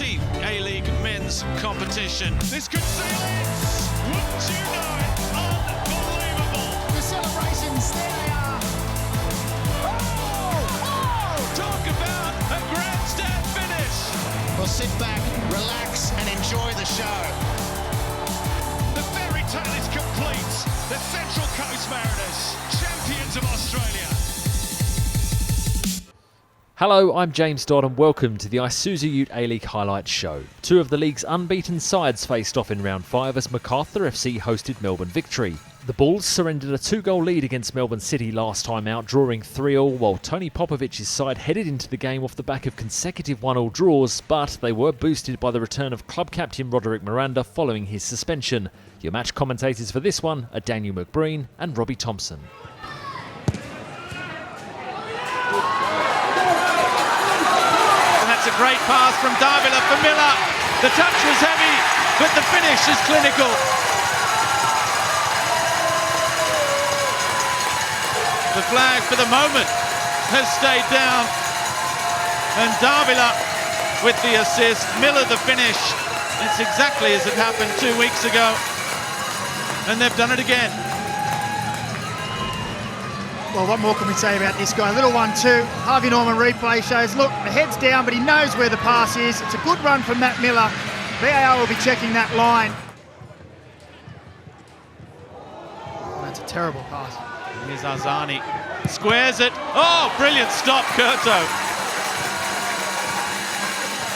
13th A-League men's competition. This could seal it! Wouldn't you know it? Unbelievable! The celebrations, there they are. Talk about a grandstand finish! Well, sit back, relax, and enjoy the show. The fairy tale is complete. The Central Coast Mariners, champions of Australia. Hello, I'm James Dodd and welcome to the Isuzu UTE A-League highlights show. Two of the league's unbeaten sides faced off in round 5 as Macarthur FC hosted Melbourne Victory. The Bulls surrendered a 2-goal lead against Melbourne City last time out, drawing 3-3, while Tony Popovich's side headed into the game off the back of consecutive 1-1 draws, but they were boosted by the return of club captain Roderick Miranda following his suspension. Your match commentators for this one are Daniel McBreen and Robbie Thompson. That's a great pass from Davila for Miller. The touch was heavy, but the finish is clinical. The flag for the moment has stayed down. And Davila with the assist, Miller the finish. It's exactly as it happened 2 weeks ago. And they've done it again. Well, what more can we say about this guy? Little 1-2, Harvey Norman replay shows, look, the head's down, but he knows where the pass is. It's a good run from Matt Miller. VAR will be checking that line. That's a terrible pass. Here's Arzani, squares it. Oh, brilliant stop, Curto.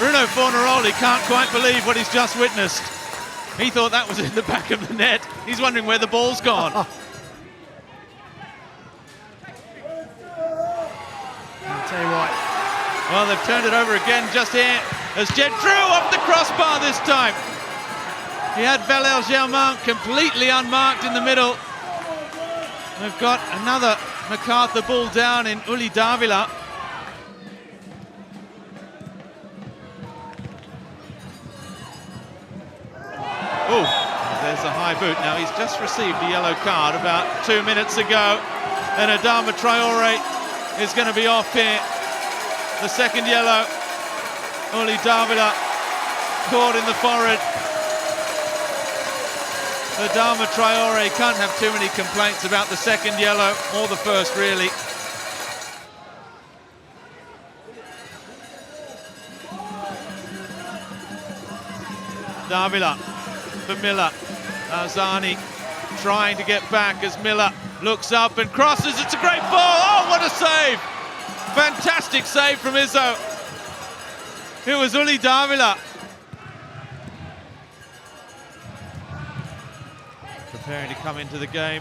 Bruno Fornaroli can't quite believe what he's just witnessed. He thought that was in the back of the net. He's wondering where the ball's gone. I'll tell you what. Well, they've turned it over again just here as Jed drew off the crossbar this time. He had Valère Germain completely unmarked in the middle. They've got another Macarthur ball down in Uli Davila. Oh, there's a high boot. Now he's just received a yellow card about 2 minutes ago. And Adama Traore is going to be off here. The second yellow. Uli Davila caught in the forehead. Adama Traore can't have too many complaints about the second yellow, or the first really. Davila for Miller. Arzani trying to get back as Miller looks up and crosses. It's a great ball. Oh, what a save! Fantastic save from Izzo. It was Uli Davila. Preparing to come into the game,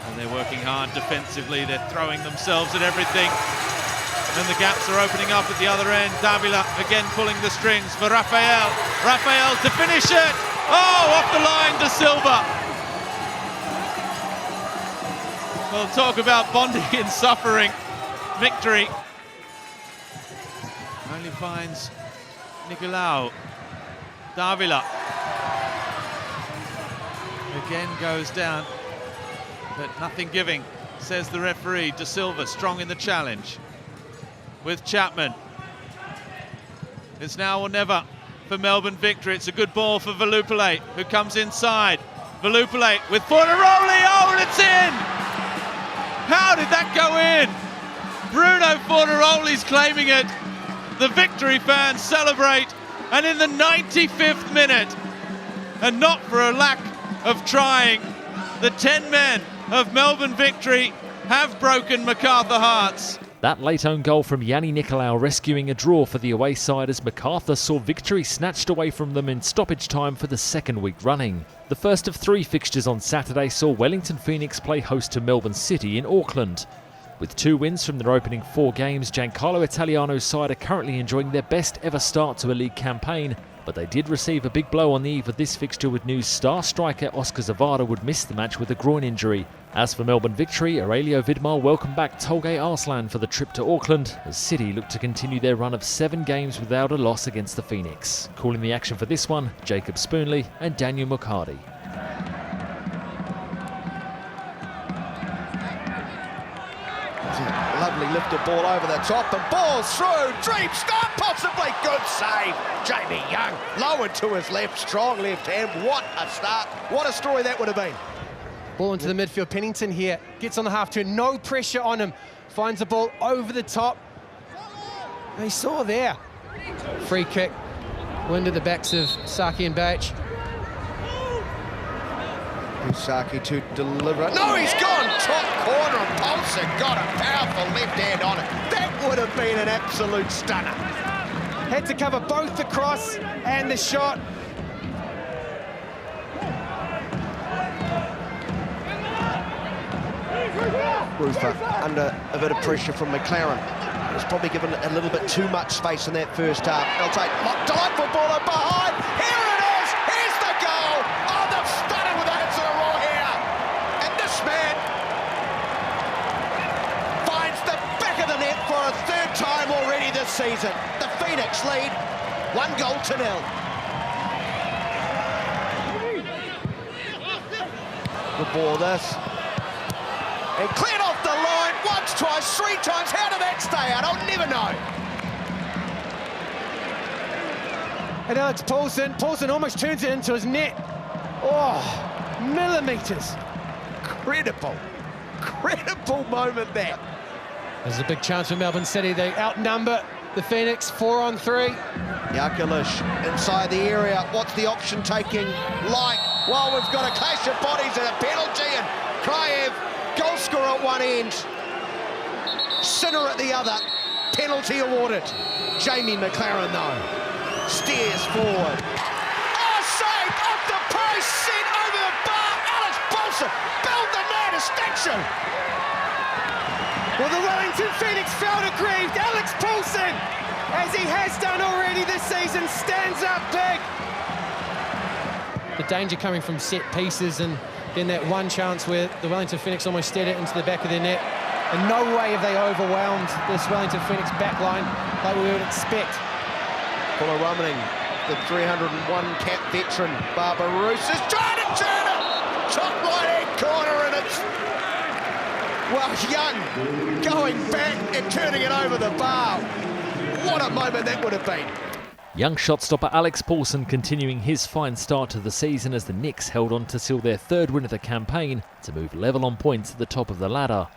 and they're working hard defensively. They're throwing themselves at everything, and the gaps are opening up at the other end. Davila again pulling the strings for Rafael. Rafael to finish it. Oh, off the line to Silva. We'll talk about bonding and suffering. Victory only finds Nicolau. Davila again goes down, but nothing giving, says the referee. De Silva strong in the challenge with Chapman. It's now or never for Melbourne Victory. It's a good ball for Velupile, who comes inside. Velupile with Fornaroli. Oh, and it's in! How did that go in? Bruno Fornaroli's claiming it. The Victory fans celebrate, and in the 95th minute, and not for a lack of trying, the 10 men of Melbourne Victory have broken Macarthur hearts. That late-own goal from Yanni Nicolau rescuing a draw for the away side as Macarthur saw Victory snatched away from them in stoppage time for the second week running. The first of 3 fixtures on Saturday saw Wellington Phoenix play host to Melbourne City in Auckland. With 2 wins from their opening 4 games, Giancarlo Italiano's side are currently enjoying their best ever start to a league campaign, but they did receive a big blow on the eve of this fixture with news star striker Oscar Zavada would miss the match with a groin injury. As for Melbourne Victory, Aurelio Vidmar welcomed back Tolgay Arslan for the trip to Auckland, as City look to continue their run of 7 games without a loss against the Phoenix. Calling the action for this one, Jacob Spoonley and Daniel McCarty. Lovely lifted ball over the top and balls through. Dream start, possibly. Good save. Jamie Young lowered to his left, strong left hand. What a start. What a story that would have been. Ball into the midfield. Pennington here gets on the half turn. No pressure on him. Finds the ball over the top. And he saw there. Free kick. Wind at the backs of Saki and Bache. Saki to deliver. No, he's gone top corner and Paulson got a powerful left hand on it. That would have been an absolute stunner. Had to cover both the cross and the shot. Rufer under a bit of pressure from McLaren. He's probably given a little bit too much space in that first half. They'll take delightful ball up behind. Here it is. Here's the goal. Oh, they've started with a hit to the raw here. And this man finds the back of the net for a third time already this season. The Phoenix lead 1-0. Good ball this. And cleared off the line once, twice, three times. How did that stay out? I'll never know. And now it's Paulson. Paulson almost turns it into his net. Oh, millimetres. Credible moment there. There's a big chance for Melbourne City. They outnumber the Phoenix 4-on-3. Yakulish inside the area. What's the option taking like? Well, we've got a clash of bodies and a penalty, and Kraev, goal scorer at one end, Sinner at the other. Penalty awarded. Jamie McLaren, though, steers forward. Oh, save off the post, sent over the bar. Alex Paulson build the man distinction. Well, the Wellington Phoenix felt aggrieved. Alex Paulson, as he has done already this season, stands up big. The danger coming from set pieces, and then that one chance where the Wellington Phoenix almost steered it into the back of their net. In no way have they overwhelmed this Wellington Phoenix backline like we would expect. Full of rummening, the 301 cap veteran Barbarousse is trying to turn it. Top right-hand corner, and it's, well, Young going back and turning it over the bar. What a moment that would have been. Young shot stopper Alex Paulson continuing his fine start to the season as the Knicks held on to seal their third win of the campaign to move level on points at the top of the ladder.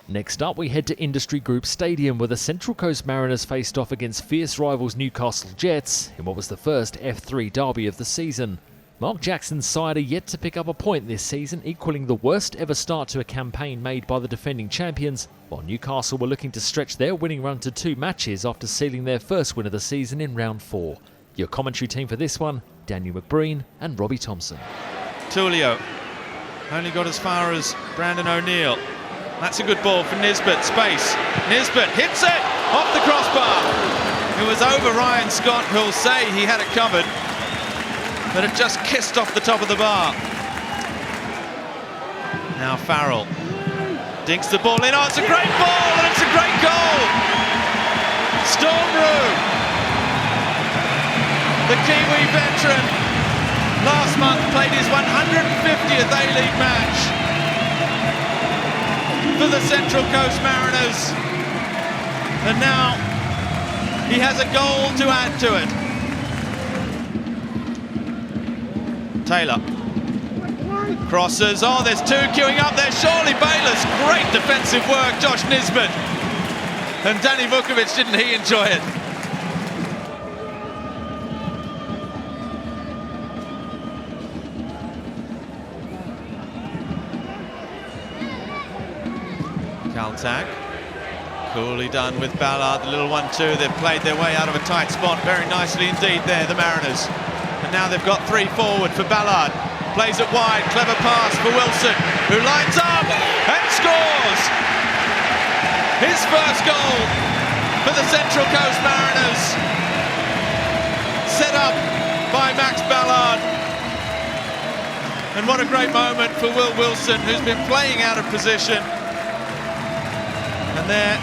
Next up, we head to Industry Group Stadium where the Central Coast Mariners faced off against fierce rivals Newcastle Jets in what was the first F3 derby of the season. Mark Jackson's side are yet to pick up a point this season, equalling the worst ever start to a campaign made by the defending champions, while Newcastle were looking to stretch their winning run to 2 matches after sealing their first win of the season in round 4. Your commentary team for this one, Daniel McBreen and Robbie Thompson. Tullio only got as far as Brandon O'Neill. That's a good ball for Nisbet. Space. Nisbet hits it off the crossbar. It was over Ryan Scott, who'll say he had it covered, but it just kissed off the top of the bar. Now Farrell dinks the ball in. Oh, it's a great ball and it's a great goal. Stormroom, the Kiwi veteran, last month played his 150th A-League match for the Central Coast Mariners, and now he has a goal to add to it. Taylor crosses. Oh, there's 2 queuing up there. Surely Bayless, great defensive work. Josh Nisbet and Danny Vukovic, didn't he enjoy it? Caltag, coolly done with Ballard, the little 1-2. They've played their way out of a tight spot very nicely indeed there, the Mariners. And now they've got 3 forward for Ballard. Plays it wide, clever pass for Wilson, who lines up and scores! His first goal for the Central Coast Mariners. Set up by Max Ballard. And what a great moment for Will Wilson, who's been playing out of position. And there,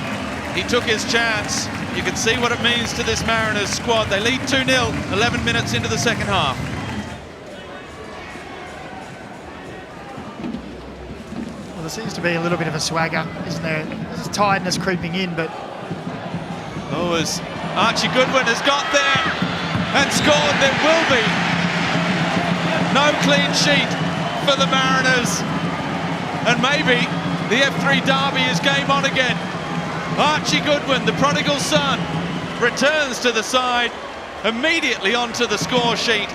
he took his chance. You can see what it means to this Mariners squad. They lead 2-0, 11 minutes into the second half. Well, there seems to be a little bit of a swagger, isn't there? There's There's tiredness creeping in, but... Oh, as Archie Goodwin has got there and scored, there will be no clean sheet for the Mariners. And maybe the F3 derby is game on again. Archie Goodwin, the prodigal son, returns to the side, immediately onto the score sheet.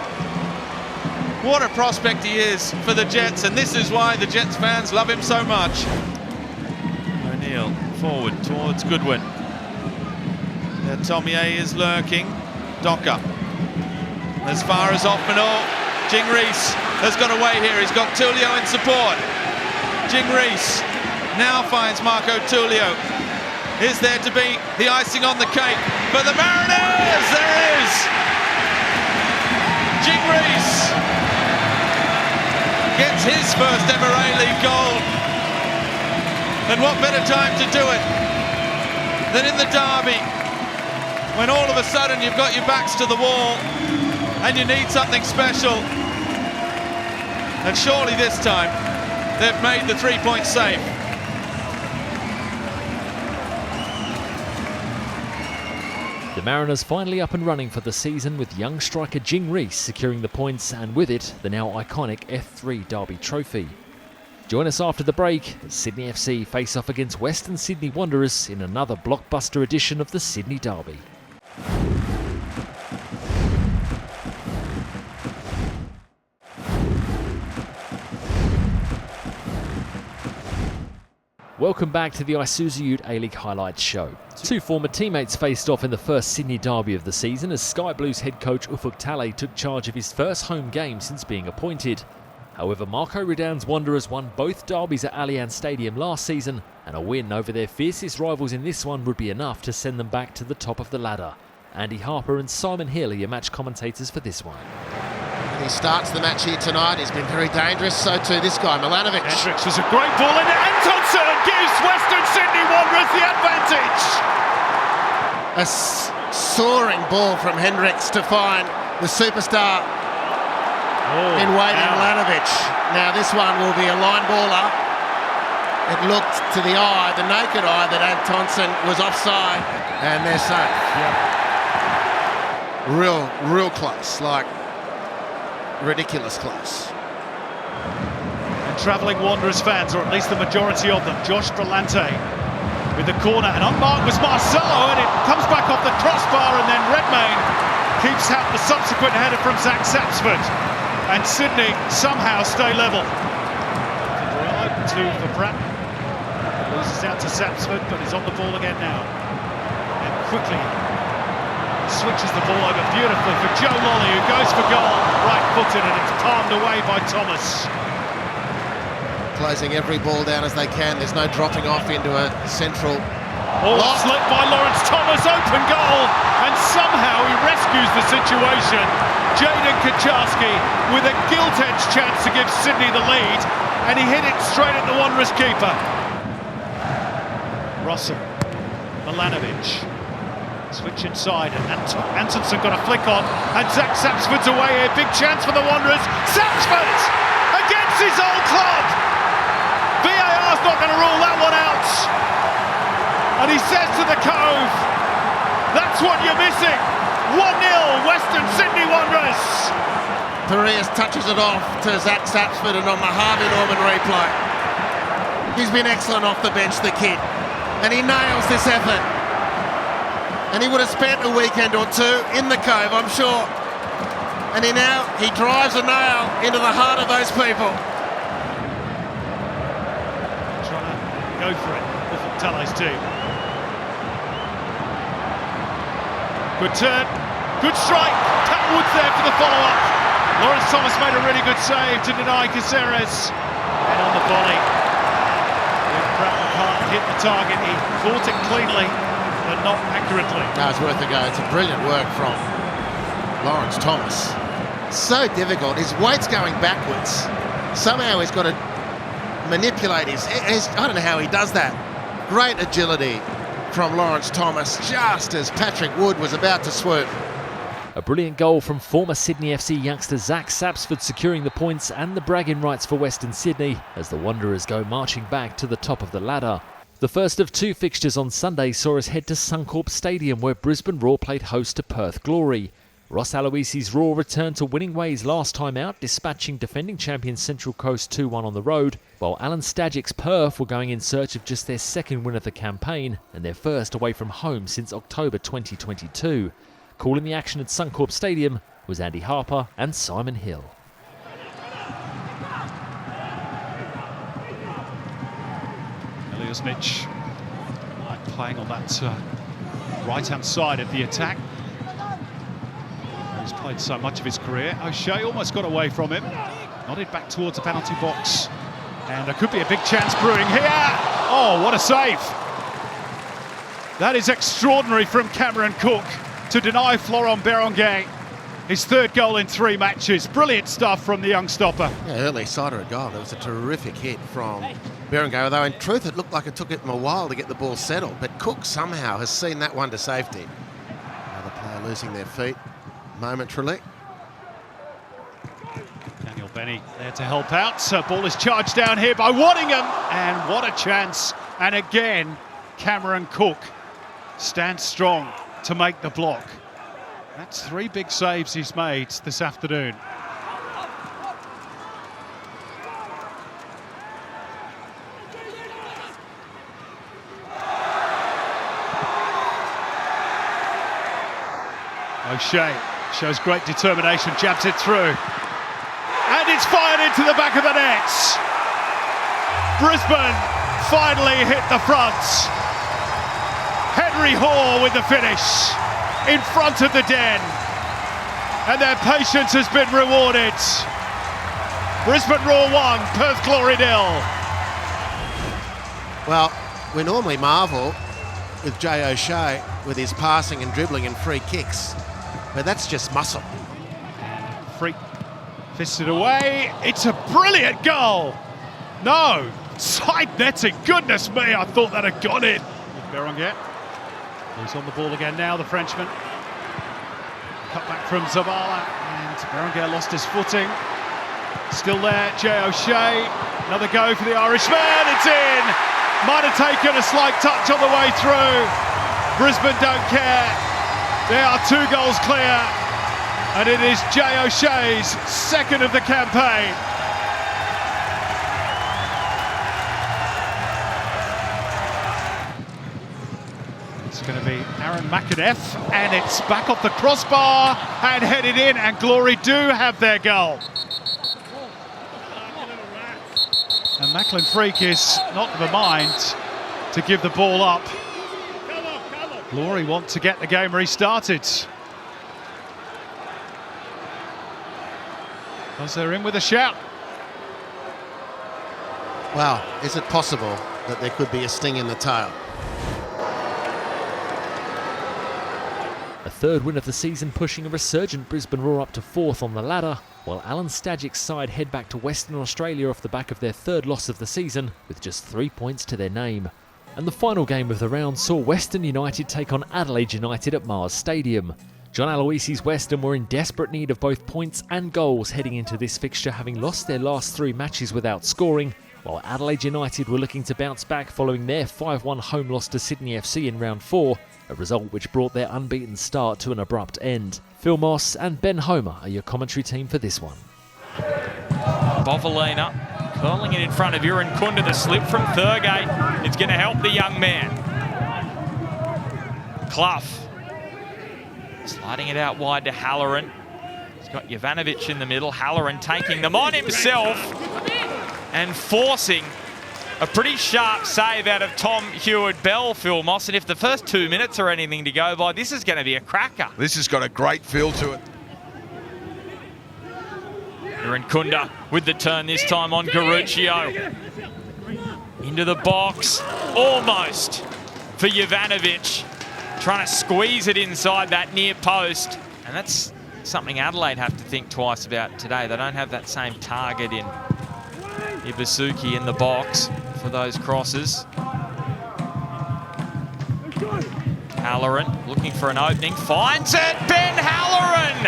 What a prospect he is for the Jets, and this is why the Jets fans love him so much. O'Neill forward towards Goodwin. There Tomier is lurking. Docker. As far as off Manor, Jing Reese has got away here. He's got Tullio in support. Jing Reese now finds Marco Tullio. Is there to be the icing on the cake for the Mariners? There is! Jing Reese gets his first ever A-League goal. And what better time to do it than in the derby, when all of a sudden you've got your backs to the wall and you need something special. And surely this time they've made the 3-point save. The Mariners finally up and running for the season, with young striker Jing Reese securing the points, and with it the now iconic F3 Derby trophy. Join us after the break as Sydney FC face off against Western Sydney Wanderers in another blockbuster edition of the Sydney Derby. Welcome back to the Isuzu UTE A-League highlights show. Two former teammates faced off in the first Sydney derby of the season as Sky Blues head coach Ufuk Talay took charge of his first home game since being appointed. However, Marco Ridown's Wanderers won both derbies at Allianz Stadium last season, and a win over their fiercest rivals in this one would be enough to send them back to the top of the ladder. Andy Harper and Simon Hill are your match commentators for this one. He starts the match here tonight. He's been very dangerous. So too this guy, Milanovic. Hendricks was a great ball in it. Antonsen gives Western Sydney Wanderers the advantage. A soaring ball from Hendricks to find the superstar in waiting, Milanovic. Now this one will be a line baller. It looked to the eye, the naked eye, that Antonsen was offside, and they're safe. Yeah. Real close, like ridiculous close. And travelling Wanderers fans, or at least the majority of them, Josh Brillante with the corner, and unmarked was Marcelo, and it comes back off the crossbar, and then Redmayne keeps out the subsequent header from Zach Sapsford, and Sydney somehow stay level. Two for Pratt, loses out to Sapsford, but is on the ball again now, and quickly switches the ball over beautifully for Joe Lolly, who goes for goal, right-footed, and it's palmed away by Thomas. Closing every ball down as they can. There's no dropping off into a central. Slipped by Lawrence Thomas, open goal, and somehow he rescues the situation. Jaden Kaczarski with a gilt-edged chance to give Sydney the lead, and he hit it straight at the Wanderers keeper. Russell, Milanovic. Switch inside, and Antonsen got a flick on, and Zach Sapsford's away here. Big chance for the Wanderers. Sapsford against his old club. VAR's not going to rule that one out. And he says to the Cove, that's what you're missing. 1-0 Western Sydney Wanderers. Parias touches it off to Zach Sapsford, and on the Harvey Norman replay, he's been excellent off the bench, the kid, and he nails this effort. And he would have spent a weekend or two in the Cove, I'm sure. And he drives a nail into the heart of those people. Trying to go for it with Talay's team. Good turn, good strike. Pat Wood's there for the follow-up. Lawrence Thomas made a really good save to deny Caceres. And on the volley, Pratt can't hit the target. He caught it cleanly, but not accurately. No, it's worth a go. It's a brilliant work from Lawrence Thomas. So difficult. His weight's going backwards. Somehow he's got to manipulate I don't know how he does that. Great agility from Lawrence Thomas, just as Patrick Wood was about to swoop. A brilliant goal from former Sydney FC youngster Zach Sapsford, securing the points and the bragging rights for Western Sydney as the Wanderers go marching back to the top of the ladder. The first of two fixtures on Sunday saw us head to Suncorp Stadium, where Brisbane Roar played host to Perth Glory. Ross Aloisi's Roar returned to winning ways last time out, dispatching defending champions Central Coast 2-1 on the road, while Alan Stagic's Perth were going in search of just their second win of the campaign and their first away from home since October 2022. Calling the action at Suncorp Stadium was Andy Harper and Simon Hill. Elias Mitch playing on that right-hand side of the attack. He's played so much of his career. O'Shea almost got away from him. Nodded back towards the penalty box. And there could be a big chance brewing here. Oh, what a save. That is extraordinary from Cameron Cook to deny Florent Berenguer his third goal in 3 matches. Brilliant stuff from the young stopper. Yeah, early sider of goal. It was a terrific hit from Berenguer, although in truth it looked like it took him a while to get the ball settled. But Cook somehow has seen that one to safety. Another player losing their feet momentarily. Daniel Benny there to help out. So ball is charged down here by Waddingham. And what a chance. And again, Cameron Cook stands strong to make the block. That's 3 big saves he's made this afternoon. O'Shea shows great determination, jabs it through. And it's fired into the back of the net. Brisbane finally hit the front. Henry Hoare with the finish in front of the Den. And their patience has been rewarded. Brisbane Roar 1, Perth Glory 0. Well, we normally marvel with Jay O'Shea with his passing and dribbling and free kicks, but that's just muscle. Freak fisted away. It's a brilliant goal. No, side netting. Goodness me, I thought that had gone in. Berenguer. He's on the ball again now, the Frenchman. Cut back from Zavala, and Berenguer lost his footing. Still there, Jay O'Shea. Another go for the Irishman. It's in. Might have taken a slight touch on the way through. Brisbane don't care. They are 2 goals clear, and it is Jay O'Shea's second of the campaign. It's going to be Aaron McAneff, and it's back off the crossbar and headed in, and Glory do have their goal. And Macklin Freak is not of a mind to give the ball up. Glory want to get the game restarted. Because they're in with a shout. Well, is it possible that there could be a sting in the tail? A third win of the season, pushing a resurgent Brisbane Roar up to 4th on the ladder, while Alan Stagic's side head back to Western Australia off the back of their 3rd loss of the season, with just 3 points to their name. And the final game of the round saw Western United take on Adelaide United at Mars Stadium. John Aloisi's Western were in desperate need of both points and goals heading into this fixture, having lost their last 3 matches without scoring, while Adelaide United were looking to bounce back following their 5-1 home loss to Sydney FC in round 4, a result which brought their unbeaten start to an abrupt end. Phil Moss and Ben Homer are your commentary team for this one. Bovalina curling it in front of Iran Kunda, the slip from Thurgate. It's going to help the young man. Clough sliding it out wide to Halloran. He's got Jovanovic in the middle. Halloran taking them on himself and forcing a pretty sharp save out of Tom Heward-Bell, Phil Moss. And if the first 2 minutes are anything to go by, this is going to be a cracker. This has got a great feel to it. Iran Kunda with the turn this time on Garuccio. Into the box, almost for Jovanovic. Trying to squeeze it inside that near post. And that's something Adelaide have to think twice about today. They don't have that same target in Ibasuki in the box for those crosses. Halloran looking for an opening, finds it, Ben Halloran!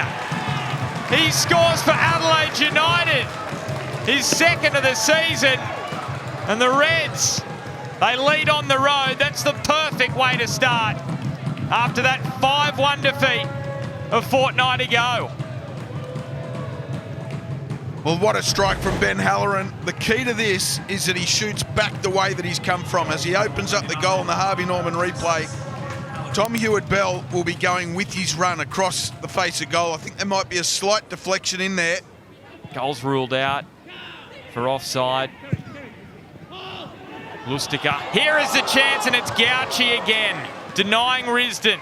He scores for Adelaide United, his second of the season, and the Reds They lead on the road. That's the perfect way to start after that 5-1 defeat a fortnight ago. Well, what a strike from Ben Halloran. The key to this is that he shoots back the way that he's come from. As he opens up the goal in the Harvey Norman replay, Tom Hewitt-Bell will be going with his run across the face of goal. I think there might be a slight deflection in there. Goal's ruled out for offside. Lustica. Here is the chance, and it's Gauci again, denying Risdon.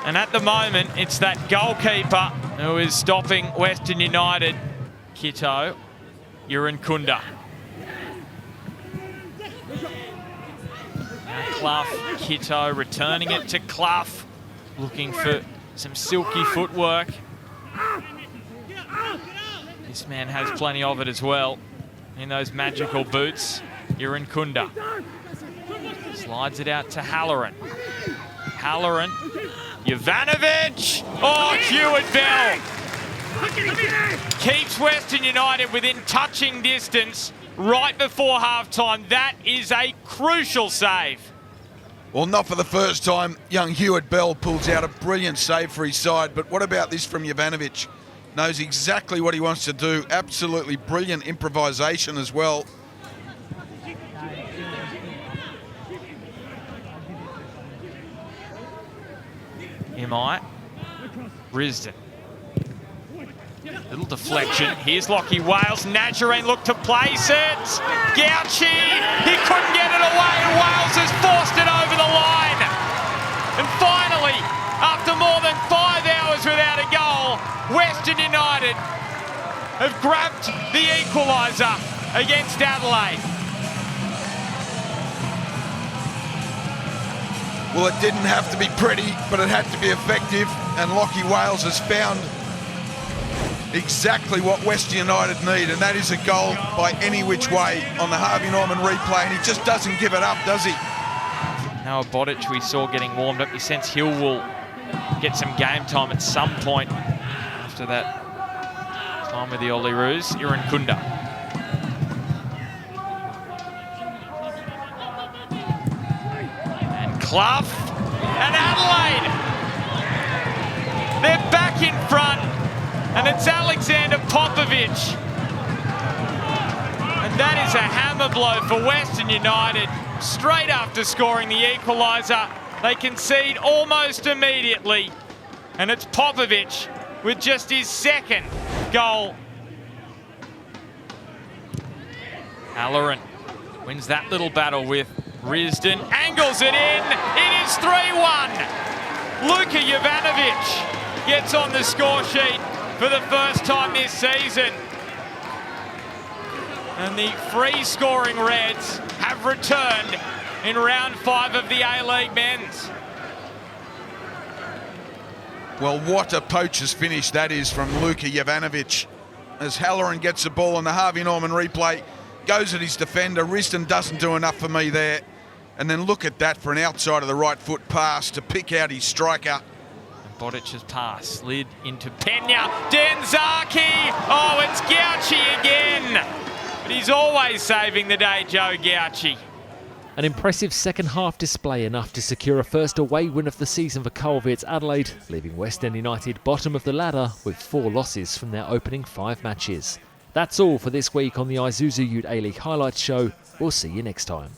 And at the moment, it's that goalkeeper who is stopping Western United. Kito, Urinkunda. Clough, Kito returning it to Clough, looking for some silky footwork. This man has plenty of it as well in those magical boots. Urinkunda slides it out to Halloran. Halloran, Jovanovic. Oh, Hewitt-Bell keeps Western United within touching distance right before halftime. That is a crucial save. Well, not for the first time. Young Hewitt-Bell pulls out a brilliant save for his side. But what about this from Jovanovic? Knows exactly what he wants to do. Absolutely brilliant improvisation as well. MI, Risdon. Little deflection. Here's Lockie Wales. Nazarene looked to place it. Gauci, he couldn't get it away, and Wales has forced it over the line. And finally, after more than 5 hours without a goal, Western United have grabbed the equaliser against Adelaide. Well, it didn't have to be pretty, but it had to be effective. And Lockie Wales has found exactly what Western United need, and that is a goal by any which way on the Harvey Norman replay, and he just doesn't give it up, does he? Now Bodic we saw getting warmed up. You sense Hill will get some game time at some point after that time with the Olyroos. Urinkunda. And Clough. And Adelaide. They're back in front. And it's Alexander Popovic. And that is a hammer blow for Western United. Straight after scoring the equaliser, they concede almost immediately. And it's Popovic with just his second goal. Halloran wins that little battle with Risdon. Angles it in. It is 3-1. Luka Jovanovic gets on the score sheet for the first time this season. And the free-scoring Reds have returned in round 5 of the A-League men's. Well, what a poacher's finish that is from Luka Jovanovic. As Halloran gets the ball on the Harvey Norman replay, goes at his defender. Risdon doesn't do enough for me there. And then look at that for an outside of the right foot pass to pick out his striker. Bodic's pass slid into Pena. Denzaki! Oh, it's Gauci again! But he's always saving the day, Joe Gauci. An impressive second half display, enough to secure a first away win of the season for Colvitts Adelaide, leaving Western United bottom of the ladder with 4 losses from their opening 5 matches. That's all for this week on the Isuzu UTE A-League Highlights Show. We'll see you next time.